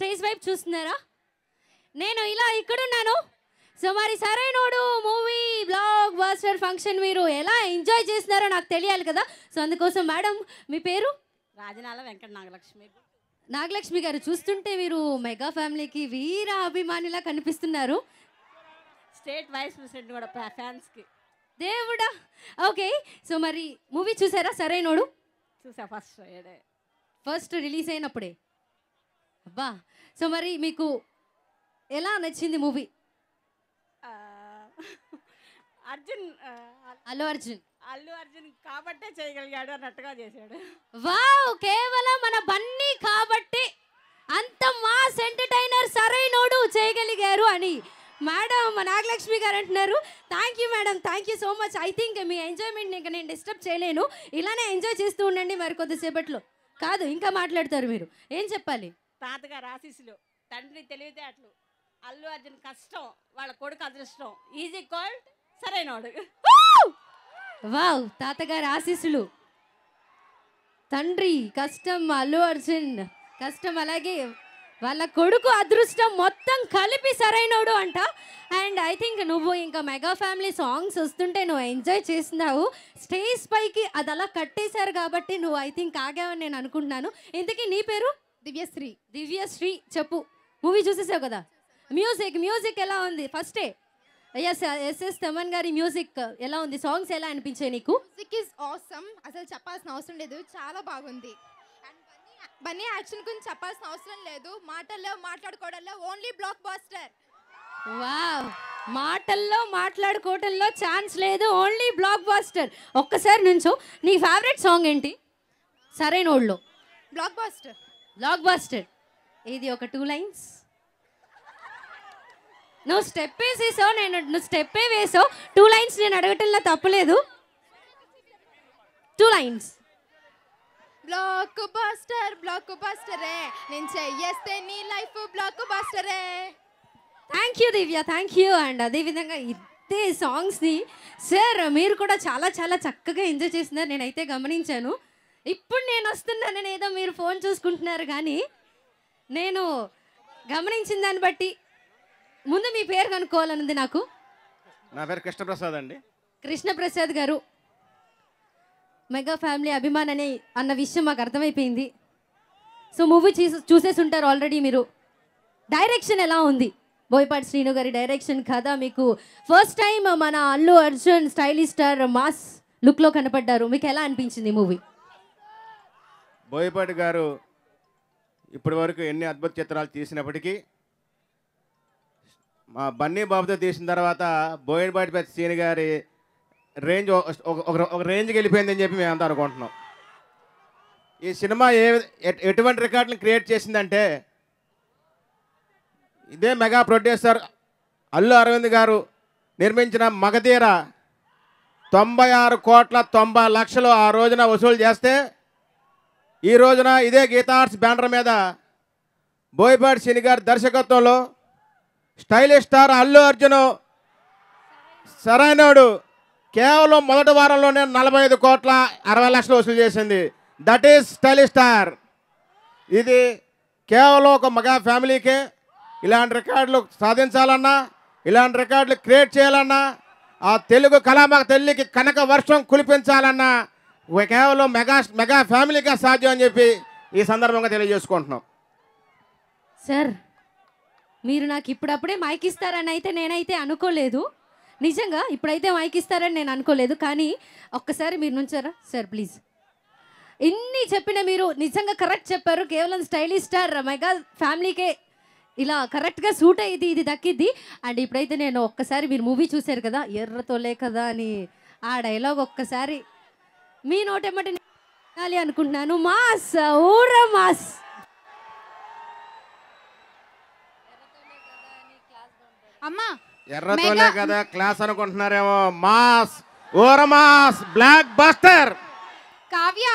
Stage వైపు చూస్తున్నారా? నేను ఇలా ఇక్కడున్నాను. సో మరి Sarrainodu movie blockbuster function మీరు ఎలా ఎంజాయ్ చేస్తున్నారో నాకు తెలియాలి కదా. సో అందుకోసం మేడం మీ పేరు? రాజనాల వెంకట నాగలక్ష్మి. నాగలక్ష్మి గారు, చూస్తుంటే మీరు మెగా ఫ్యామిలీకి వీర అభిమానిలా కనిపిస్తున్నారు. స్టేట్ వైస్ ప్రెసిడెంట్ కూడా ఫ్యాన్స్కి. దేవుడా. ఓకే, సో మరి మూవీ చూసారా సరైనోడు? చూసా ఫస్ట్ రిలీజ్ అయినప్పుడే. అబ్బా, సో మరి మీకు ఎలా నచ్చింది మూవీ? అల్లు అర్జున్ కాబట్టే చేయగలిగాడు అన్నట్టుగా చేశాడు. వావ్, కేవలం మన బన్నీ కాబట్టి అంత మాస్ ఎంటర్టైనర్ సరైనోడు చేయగలిగారు అని మేడం నాగలక్ష్మి గారు అంటున్నారు. Thank you madam, thank you so much. I think me enjoyment ఇంకా నేను డిస్టర్బ్ చేయలేను. ఇలానే ఎంజాయ్ చేస్తూ ఉండండి. మరి కొద్దిసేపట్లో కాదు ఇంకా మాట్లాడతారు. మీరు ఏం చెప్పాలి? తాతగారు ఆశీస్సులు, తండ్రి తెలివితేటలు, అల్లు అర్జున్ కష్టం, వాళ్ళ కొడుకు అదృష్టం, ఈజీ కాల్డ్ సరైనోడు. వావ్, తాతగారి ఆశీస్సులు, తండ్రి కష్టం, అల్లు అర్జున్ కష్టం, అలాగే వాళ్ళ కొడుకు అదృష్టం మొత్తం కలిపి సరైనోడు అంట. అండ్ ఐ థింక్ నువ్వు ఇంకా మెగా ఫ్యామిలీ సాంగ్స్ వస్తుంటే నువ్వు ఎంజాయ్ చేస్తున్నావు. స్టేజ్ పైకి అది అలా కట్టేశారు కాబట్టి నువ్వు ఐ థింక్ ఆగావని నేను అనుకుంటున్నాను. ఇంతకీ నీ పేరు? దివ్యశ్రీ. దివ్యశ్రీ, చెప్పు, మూవీ చూసేసావు కదా? మ్యూజిక్ ఎలా ఉంది? ఫస్టే ఎస్ఎస్ తమన్ గారి మ్యూజిక్ ఎలా ఉంది? సాంగ్స్ ఎలా అనిపించాయి నీకు? మ్యూజిక్ ఇస్ ఆసమ్, అసలు చెప్పాల్సిన అవసరం లేదు, చాలా బాగుంది. బన్నీ యాక్షన్ గురించి చెప్పాల్సిన అవసరం లేదు, మాటల్లో మాట్లాడుకోవడంలో ఓన్లీ బ్లాక్ బస్టర్. వావ్, మాటల్లో మాట్లాడుకోవడంలో ఛాన్స్ లేదు, ఓన్లీ బ్లాక్ బస్టర్. ఒక్కసారి నుంచో, నీ ఫేవరెట్ సాంగ్ ఏంటి సరైనోళ్ళలో? Blockbuster. బ్లాక్ బస్టర్ ఇది ఒక 2 లైన్స్. నువ్వు స్టెప్ వేసేసావు, నువ్వు స్టెప్పే వేసావు. 2 లైన్స్ నేను అడగటంలో తప్పలేదు. 2 లైన్స్. బ్లాక్ బస్టరే, నేను చెయ్యేస్తే నీ లైఫ్ బ్లాక్ బస్టరే. Thank you Divya, thank you. And అదేవిధంగా ఇదే సాంగ్స్ని సార్ మీరు కూడా చాలా చాలా చక్కగా ఎంజాయ్ చేస్తున్నారు, నేనైతే గమనించాను. ఇప్పుడు నేను వస్తున్నాను ఏదో మీరు ఫోన్ చూసుకుంటున్నారు, కానీ నేను గమనించిన దాన్ని బట్టి ముందు మీ పేరు కనుక్కోవాలనుంది నాకు. నా పేరు కృష్ణప్రసాద్ అండి. కృష్ణప్రసాద్ గారు మెగా ఫ్యామిలీ అభిమాని అన్న విషయం మాకు అర్థమైపోయింది. సో మూవీ చూసేసి ఉంటారు ఆల్రెడీ మీరు. డైరెక్షన్ ఎలా ఉంది? బోయపాటి శ్రీను గారి డైరెక్షన్ కదా. మీకు ఫస్ట్ టైం మన Allu Arjun stylish star mass లుక్లో కనపడ్డారు, మీకు ఎలా అనిపించింది మూవీ? బోయపాటి గారు ఇప్పటి వరకు ఎన్ని అద్భుత చిత్రాలు తీసినప్పటికీ మా బన్నీ బాబుతో తీసిన తర్వాత బోయపాటి శ్రీను గారి రేంజ్ ఒక రేంజ్కి వెళ్ళిపోయిందని చెప్పి మేమంతా అనుకుంటున్నాం. ఈ సినిమా ఎటువంటి రికార్డుని క్రియేట్ చేసిందంటే, ఇదే మెగా ప్రొడ్యూసర్ అల్లు అరవింద్ గారు నిర్మించిన మగధీర 96,90,00,000 ఆ రోజున వసూలు చేస్తే, ఈ రోజున ఇదే గీతా ఆర్ట్స్ బ్యానర్ మీద బోయపాటి శ్రీను గారి దర్శకత్వంలో స్టైలిష్ స్టార్ అల్లు అర్జున్ సరైనోడు కేవలం మొదటి వారంలోనే 45,60,00,000 వసూలు చేసింది. That is stylish star. ఇది కేవలం ఒక మెగా ఫ్యామిలీకే. ఇలాంటి రికార్డులు సాధించాలన్నా, ఇలాంటి రికార్డులు క్రియేట్ చేయాలన్నా, ఆ తెలుగు కళామక తల్లికి కనక వర్షం కురిపించాలన్నా కేవలం మెగా ఫ్యామిలీగా సాధ్యం అని చెప్పి ఈ సందర్భంగా తెలియజేసుకుంటున్నాం. సార్ మీరు నాకు ఇప్పుడప్పుడే మైక్ ఇస్తారని అయితే నేనైతే అనుకోలేదు. నిజంగా ఇప్పుడైతే మైక్ ఇస్తారని నేను అనుకోలేదు. కానీ ఒక్కసారి మీరు నుంచారా సార్ ప్లీజ్? ఇన్ని చెప్పిన మీరు నిజంగా కరెక్ట్ చెప్పారు. కేవలం స్టైలిష్ స్టార్ మెగా ఫ్యామిలీకే ఇలా కరెక్ట్గా సూట్ అయ్యింది, ఇది దక్కిద్ది. అండ్ ఇప్పుడైతే నేను ఒక్కసారి మీరు మూవీ చూశారు కదా, ఎర్రతోలే కదా అని ఆ డైలాగ్ ఒక్కసారి మీ నోటెమ్మటి వినాలి అనుకుంటున్నాను. మాస్, ఊర మాస్. అమ్మా ఎర్రతోలే కదా క్లాస్ అనుకుంటున్నారేమో. మాస్, ఊర మాస్, బ్లాక్ బస్టర్. కావ్య